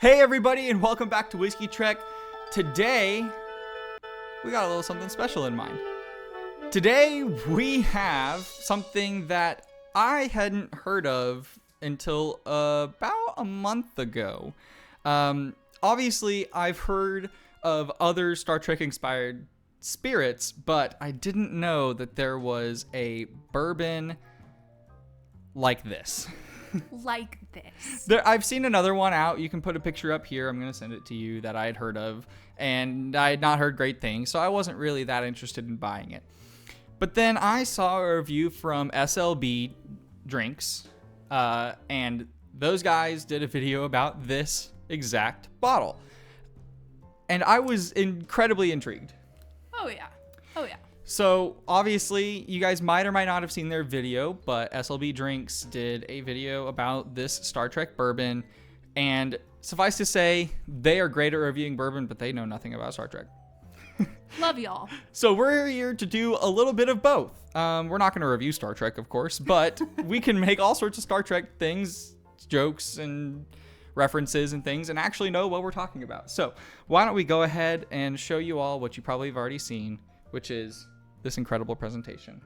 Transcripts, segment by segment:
Hey everybody, and welcome back to Whiskey Trek. Today, we got a little something special in mind. Today, we have something that I hadn't heard of until about a month ago. Obviously, I've heard of other Star Trek inspired spirits, but I didn't know that there was a bourbon like this. Like this. I've seen another one out. You can put a picture up here. I'm going to send it to you that I had heard of, and I had not heard great things, so I wasn't really that interested in buying it. But then I saw a review from SLB Drinks, and those guys did a video about this exact bottle. And I was incredibly intrigued. Oh, yeah. So, obviously, you guys might or might not have seen their video, but SLB Drinks did a video about this Star Trek bourbon, and suffice to say, they are great at reviewing bourbon, but they know nothing about Star Trek. Love y'all. So, we're here to do a little bit of both. We're not going to review Star Trek, of course, but we can make all sorts of Star Trek things, jokes, and references and things, and actually know what we're talking about. So, why don't we go ahead and show you all what you probably have already seen, which is this incredible presentation.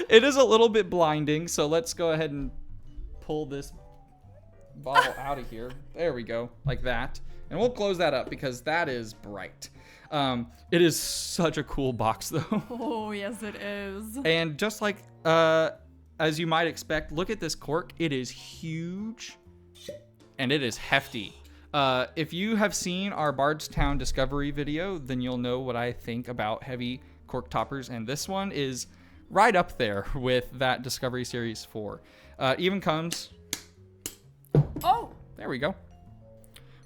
It is a little bit blinding, so let's go ahead and pull this bottle out of here. There we go, like that. And we'll close that up because that is bright. It is such a cool box, though. Oh, yes, it is. And just like, as you might expect, look at this cork. It is huge, and it is hefty. If you have seen our Bardstown Discovery video, then you'll know what I think about heavy cork toppers, and this one is right up there with that Discovery Series 4. Even comes... Oh! There we go.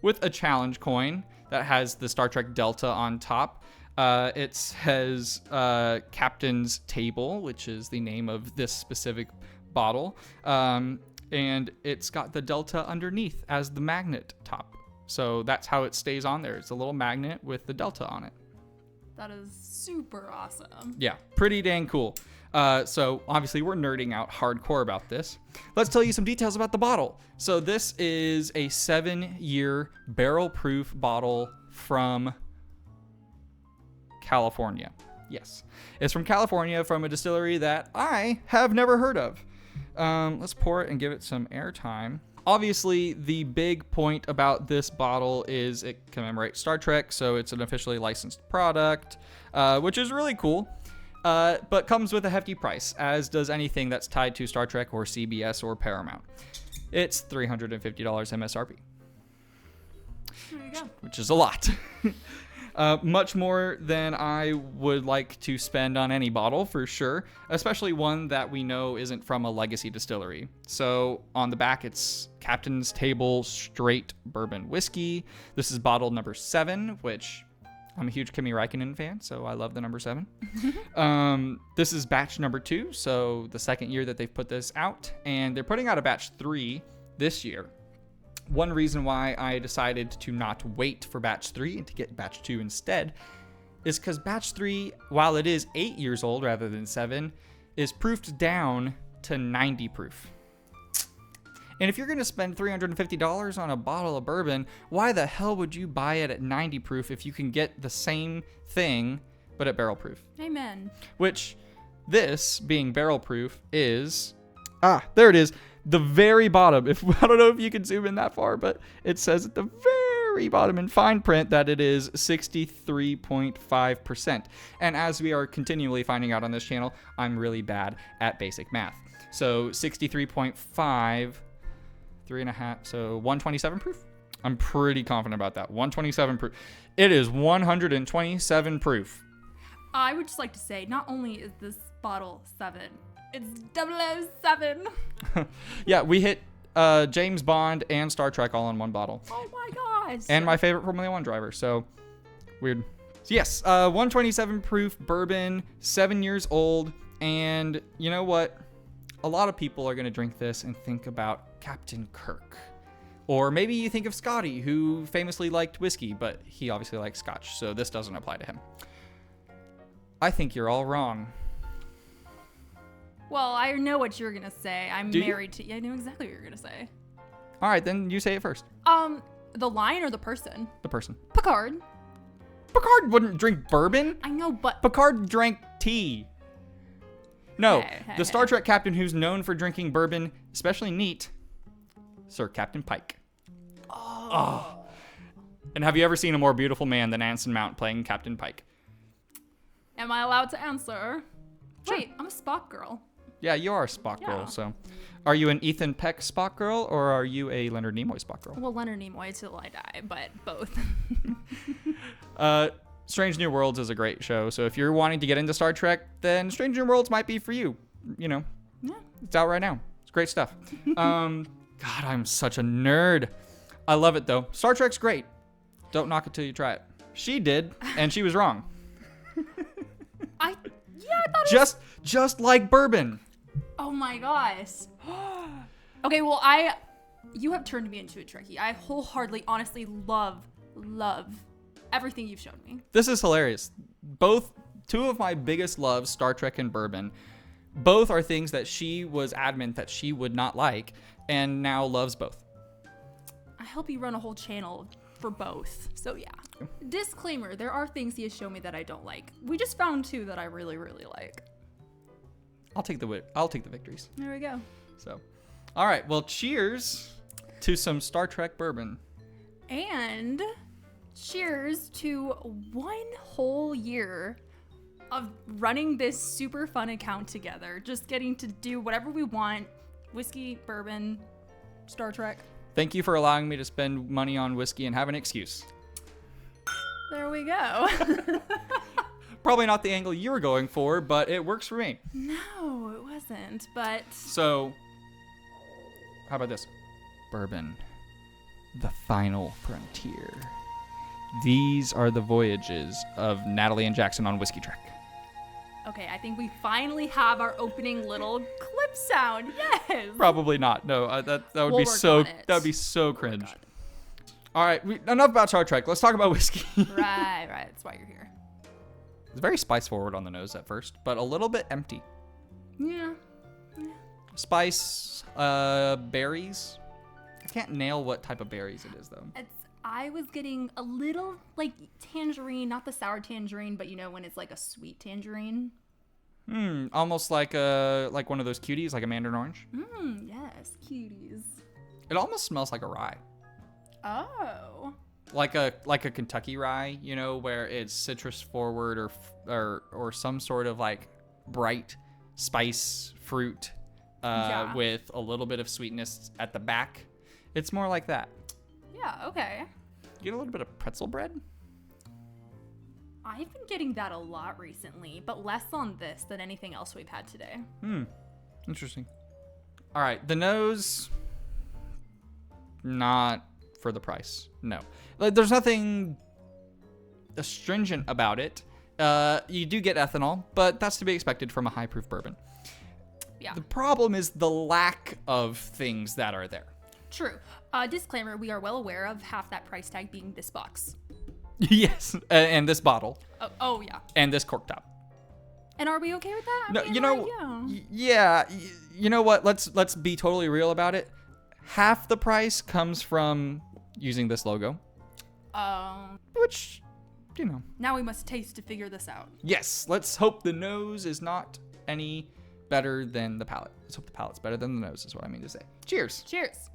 With a challenge coin that has the Star Trek Delta on top. It says Captain's Table, which is the name of this specific bottle. And it's got the Delta underneath as the magnet top. So that's how it stays on there. It's a little magnet with the Delta on it. That is super awesome. Yeah, pretty dang cool. So obviously we're nerding out hardcore about this. Let's tell you some details about the bottle. So this is a 7-year barrel-proof bottle from California. Yes, it's from California, from a distillery that I have never heard of. Let's pour it and give it some airtime. Obviously, the big point about this bottle is it commemorates Star Trek, so it's an officially licensed product, which is really cool, but comes with a hefty price, as does anything that's tied to Star Trek or CBS or Paramount. It's $350 MSRP. There you go. Which is a lot. Much more than I would like to spend on any bottle, for sure, especially one that we know isn't from a legacy distillery. So on the back, it's Captain's Table Straight Bourbon Whiskey. This is bottle number 7, which I'm a huge Kimi Räikkönen fan, so I love the number 7. This is batch number 2, so the second year that they've put this out, and they're putting out a batch 3 this year. One reason why I decided to not wait for batch 3 and to get batch 2 instead is because batch 3, while it is 8 years old rather than 7, is proofed down to 90 proof. And if you're going to spend $350 on a bottle of bourbon, why the hell would you buy it at 90 proof if you can get the same thing but at barrel proof? Amen. Which, this being barrel proof is... there it is. The very bottom, I don't know if you can zoom in that far, but it says at the very bottom in fine print that it is 63.5%. And as we are continually finding out on this channel, I'm really bad at basic math. So 63.5, 3.5, so 127 proof? I'm pretty confident about that. 127 proof. It is 127 proof. I would just like to say, not only is this bottle 7, it's 007. Yeah, we hit James Bond and Star Trek all in one bottle. Oh my gosh. And my favorite Formula 1 driver, so weird. So yes, 127 proof bourbon, 7 years old, and you know what? A lot of people are going to drink this and think about Captain Kirk. Or maybe you think of Scotty, who famously liked whiskey, but he obviously likes scotch, so this doesn't apply to him. I think you're all wrong. Well, I know what you're gonna say. I'm Do you? married to. Yeah, I know exactly what you're gonna say. All right, then you say it first. The line or the person? The person. Picard. Picard wouldn't drink bourbon. I know, but Picard drank tea. No, Hey, the Star Trek captain who's known for drinking bourbon, especially neat, Sir Captain Pike. Oh. And have you ever seen a more beautiful man than Anson Mount playing Captain Pike? am I allowed to answer? Sure. Wait, I'm a Spock girl. Yeah, you are a Spock girl, Yeah. so. Are you an Ethan Peck Spock girl, or are you a Leonard Nimoy Spock girl? Well, Leonard Nimoy till I die, but both. Strange New Worlds is a great show, so if you're wanting to get into Star Trek, then Strange New Worlds might be for you. You know, Yeah. it's out right now. It's great stuff. God, I'm such a nerd. I love it, though. Star Trek's great. Don't knock it till you try it. She did, and she was wrong. I thought it was. Just like bourbon. Oh my gosh. Okay, well, you have turned me into a Trekkie. I wholeheartedly, honestly love everything you've shown me. This is hilarious. Two of my biggest loves, Star Trek and bourbon, both are things that she was adamant that she would not like, and now loves both. I help you run a whole channel for both. So yeah. Disclaimer, there are things he has shown me that I don't like. We just found two that I really, really like. I'll take the victories. There we go. So, all right. Well, cheers to some Star Trek bourbon. And cheers to 1 whole year of running this super fun account together. Just getting to do whatever we want. Whiskey, bourbon, Star Trek. Thank you for allowing me to spend money on whiskey and have an excuse. There we go. Probably not the angle you were going for, but it works for me. No, it wasn't. But So, how about this? Bourbon, the final frontier. These are the voyages of Natalie and Jackson on Whiskey Trek. okay, I think we finally have our opening little clip sound. Yes. Probably not. No, that would We'll be work so on it. that would be so cringe. God. All right, enough about Star Trek. Let's talk about whiskey. Right. That's why you're here. It's very spice forward on the nose at first, but a little bit empty. Yeah. Spice, berries. I can't nail what type of berries it is though. I was getting a little like tangerine, not the sour tangerine, but you know when it's like a sweet tangerine. Almost like one of those cuties, like a mandarin orange. Yes, cuties. It almost smells like a rye. Oh. Like a Kentucky rye, you know, where it's citrus forward or some sort of like bright spice fruit Yeah. with a little bit of sweetness at the back. It's more like that. Yeah, okay. You get a little bit of pretzel bread. I've been getting that a lot recently, but less on this than anything else we've had today. Interesting. All right, the nose, not for the price. No, like, there's nothing astringent about it. You do get ethanol, but that's to be expected from a high proof bourbon. Yeah. The problem is the lack of things that are there. True. Disclaimer, we are well aware of half that price tag being this box. Yes, and this bottle, Oh yeah. and this cork top. And are we okay with that? I No, mean, you know, like, you know what? Let's be totally real about it. Half the price comes from using this logo, which, you know. Now we must taste to figure this out. Yes, let's hope the nose is not any better than the palate. Let's hope the palate's better than the nose is what I mean to say. Cheers. Cheers.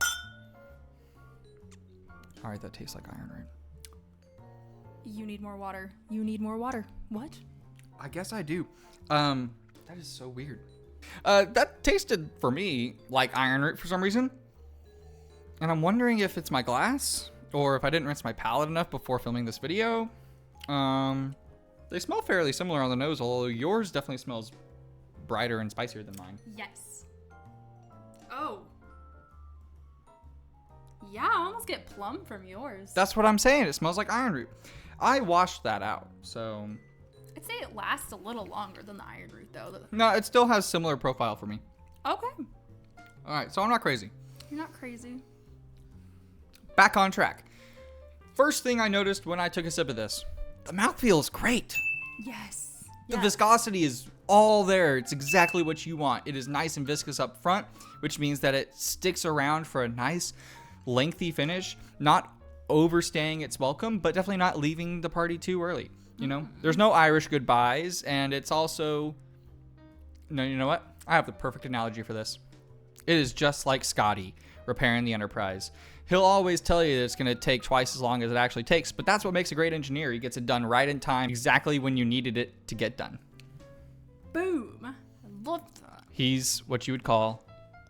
All right, that tastes like iron, right? You need more water. You need more water. What? I guess I do. That is so weird. That tasted for me like iron root for some reason. And I'm wondering if it's my glass or if I didn't rinse my palate enough before filming this video. They smell fairly similar on the nose, although yours definitely smells brighter and spicier than mine. Yes. Oh. Yeah, I almost get plum from yours. That's what I'm saying. It smells like iron root. I washed that out, so... I'd say it lasts a little longer than the iron root, though. No, it still has similar profile for me. Okay. All right, so I'm not crazy. You're not crazy. Back on track. First thing I noticed when I took a sip of this, the mouthfeel is great. Yes. The Yes. viscosity is all there. It's exactly what you want. It is nice and viscous up front, which means that it sticks around for a nice, lengthy finish, not overstaying its welcome, but definitely not leaving the party too early. You know, there's no Irish goodbyes, and it's also, no, you know what? I have the perfect analogy for this. It is just like Scotty repairing the Enterprise. He'll always tell you that it's going to take twice as long as it actually takes, but that's what makes a great engineer. He gets it done right in time, exactly when you needed it to get done. Boom. I love that. He's what you would call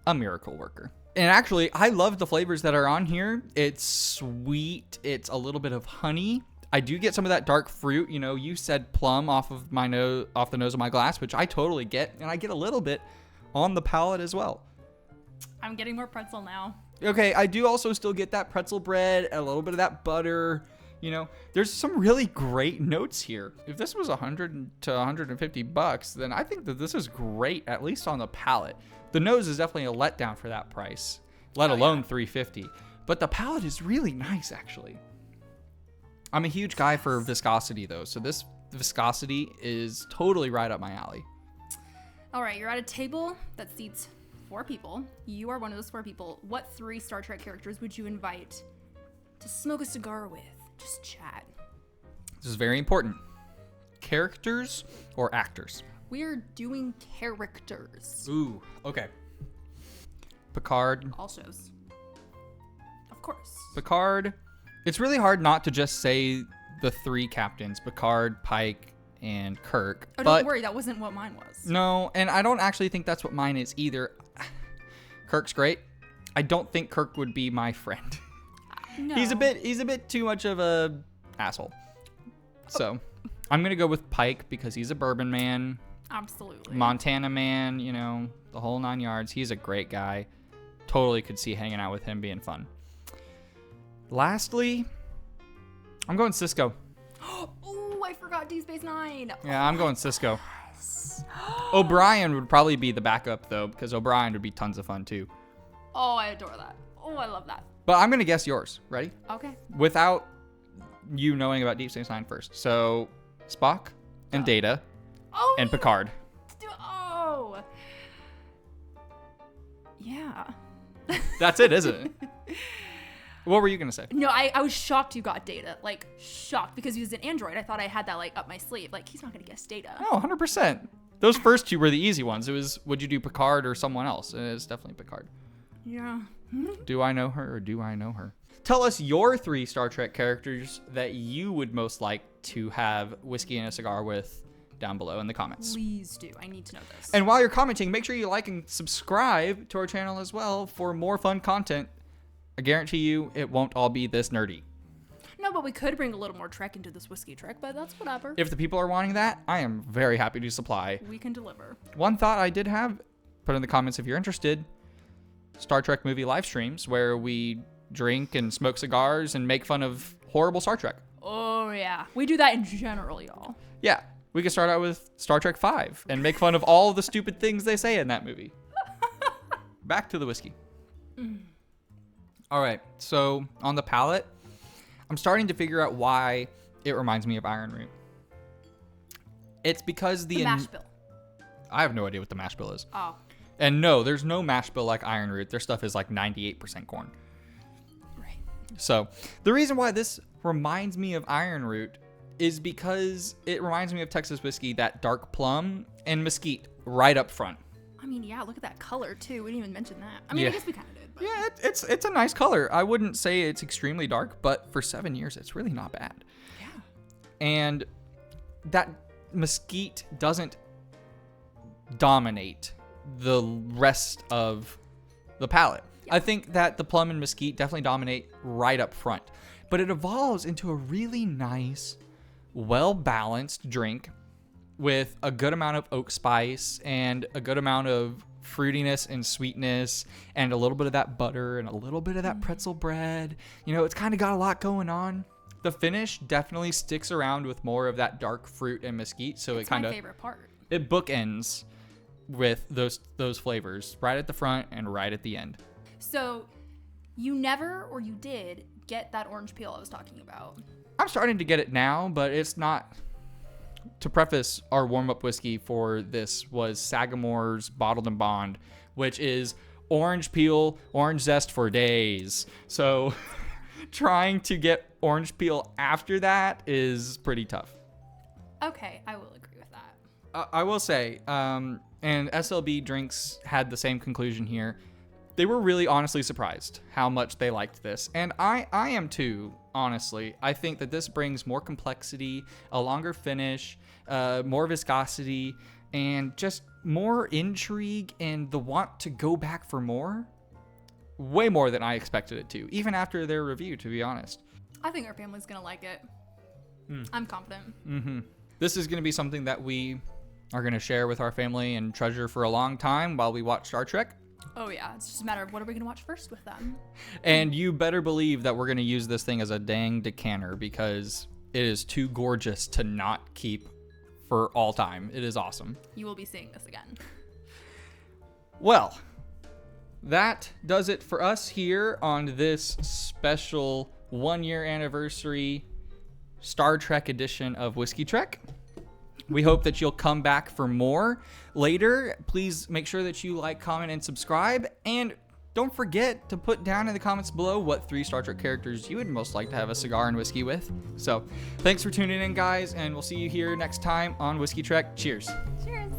a miracle worker. And actually, I love the flavors that are on here. It's sweet. It's a little bit of honey. I do get some of that dark fruit. You know, you said plum off of my nose, off the nose of my glass, which I totally get, and I get a little bit on the palate as well. I'm getting more pretzel now. Okay, I do also still get that pretzel bread, a little bit of that butter. You know, there's some really great notes here. If this was $100 to $150, then I think that this is great, at least on the palate. The nose is definitely a letdown for that price, let alone $350. But the palate is really nice, actually. I'm a huge guy for viscosity, though, so this viscosity is totally right up my alley. All right, you're at a table that seats 4 people. You are one of those 4 people. What 3 Star Trek characters would you invite to smoke a cigar with? Just chat. This is very important. Characters or actors? We're doing characters. Ooh, okay. Picard. All shows. Of course. Picard. It's really hard not to just say the 3 captains, Picard, Pike, and Kirk. Oh, but don't worry, that wasn't what mine was. No, and I don't actually think that's what mine is either. Kirk's great. I don't think Kirk would be my friend. No. He's a bit too much of a asshole. So, I'm gonna go with Pike because he's a bourbon man, Absolutely. Montana man, you know, the whole 9 yards. He's a great guy. Totally could see hanging out with him being fun. Lastly, I'm going Cisco. Oh, I forgot Deep Space Nine. Yeah, I'm going Cisco. O'Brien would probably be the backup though, because O'Brien would be tons of fun too. Oh, I adore that. Oh, I love that. But I'm gonna guess yours. Ready? Okay. Without you knowing about Deep Space Nine first. So Spock and Data Oh. and Picard. Oh. Yeah. That's it, isn't it? What were you gonna say? No, I was shocked you got Data. Like, shocked, because he was an android. I thought I had that, like, up my sleeve. Like, he's not gonna guess Data. No, 100%. Those first 2 were the easy ones. It was, would you do Picard or someone else? And it's definitely Picard. Yeah. Do I know her or do I know her? Tell us your 3 Star Trek characters that you would most like to have whiskey and a cigar with down below in the comments. Please do. I need to know this. And while you're commenting, make sure you like and subscribe to our channel as well for more fun content. I guarantee you it won't all be this nerdy. No, but we could bring a little more Trek into this whiskey Trek, but that's whatever. If the people are wanting that, I am very happy to supply. We can deliver. One thought I did have, put in the comments if you're interested, Star Trek movie live streams where we drink and smoke cigars and make fun of horrible Star Trek. Oh, yeah. We do that in general, y'all. Yeah, we could start out with Star Trek 5 and make fun of all the stupid things they say in that movie. Back to the whiskey. All right, so on the palate, I'm starting to figure out why it reminds me of Iron Root. It's because The mash bill. I have no idea what the mash bill is. Oh. And no, there's no mash bill like Iron Root. Their stuff is like 98% corn. Right. So the reason why this reminds me of Iron Root is because it reminds me of Texas whiskey, that dark plum and mesquite right up front. I mean, yeah, look at that color, too. We didn't even mention that. I mean, Yeah. I guess we kind of did. But... Yeah, it's a nice color. I wouldn't say it's extremely dark, but for 7 years, it's really not bad. Yeah. And that mesquite doesn't dominate the rest of the palate. Yeah. I think that the plum and mesquite definitely dominate right up front, but it evolves into a really nice, well-balanced drink with a good amount of oak spice and a good amount of fruitiness and sweetness and a little bit of that butter and a little bit of that pretzel bread. You know, it's kind of got a lot going on. The finish definitely sticks around with more of that dark fruit and mesquite, so It's it kind my of favorite part. it bookends with those flavors right at the front and right at the end. So, you never, or you did, get that orange peel I was talking about. I'm starting to get it now, but it's not To preface, our warm-up whiskey for this was Sagamore's Bottled and Bond, which is orange peel, orange zest for days. So trying to get orange peel after that is pretty tough. Okay, I will agree with that. I will say, and SLB Drinks had the same conclusion here. They were really honestly surprised how much they liked this. And I am too, honestly. I think that this brings more complexity, a longer finish, more viscosity, and just more intrigue and the want to go back for more. Way more than I expected it to, even after their review, to be honest. I think our family's going to like it. I'm confident. Mm-hmm. This is going to be something that we are going to share with our family and treasure for a long time while we watch Star Trek. Oh yeah, it's just a matter of what are we gonna watch first with them. And you better believe that we're gonna use this thing as a dang decanter because it is too gorgeous to not keep for all time. It is awesome. You will be seeing this again. Well, that does it for us here on this special 1-year anniversary Star Trek edition of Whiskey Trek. We hope that you'll come back for more later. Please make sure that you like, comment, and subscribe. And don't forget to put down in the comments below what 3 Star Trek characters you would most like to have a cigar and whiskey with. So thanks for tuning in, guys, and we'll see you here next time on Whiskey Trek. Cheers. Cheers.